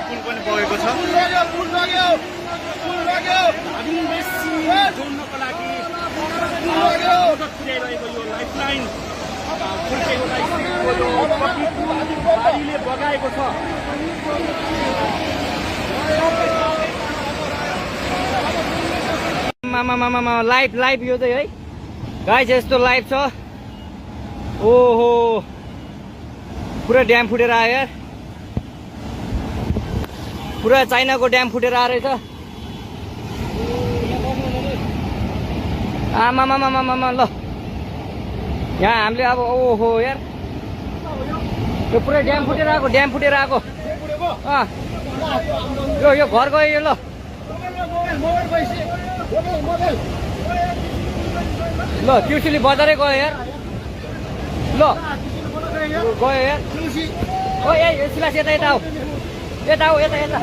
पुल पनि बगेको छ जोड्नको लागि मद्दत पुर्याइरहेको यो लाइफलाइन बाढीले बगाएको छ। लाइभ यो चाहिँ है गाइस यस्तो लाइभ छ। ओहो पुरा ड्याम फुटेर आयो यार, पुरा चाइनाको ड्याम फुटेर आएर छ। आमामामामामा ल यहाँ हामीले अब ओहो यार यो पुरै ड्याम फुटेर आएको, ड्याम फुटेर आएको। यो घर गयो यो। ल ल त्रिशुली बजारै गयो यार। ल गयो यार। ओ ए सिलास यता यता आऊ, यता आऊ, यता यता।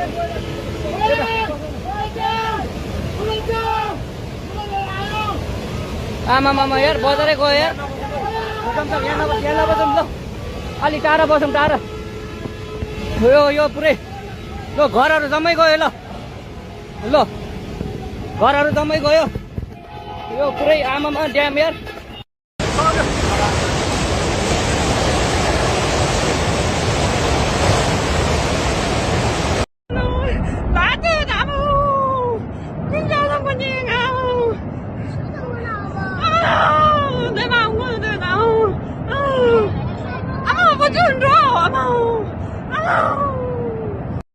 आमामामा यार बजारै गयो यार। यहाँ नबसौँ ल, अलिक टाढा बसौँ, टाढा। यो पुरै ल घरहरू जम्मै गयो। ल ल घरहरू जम्मै गयो यो पुरै। आमामा ड्याम यार।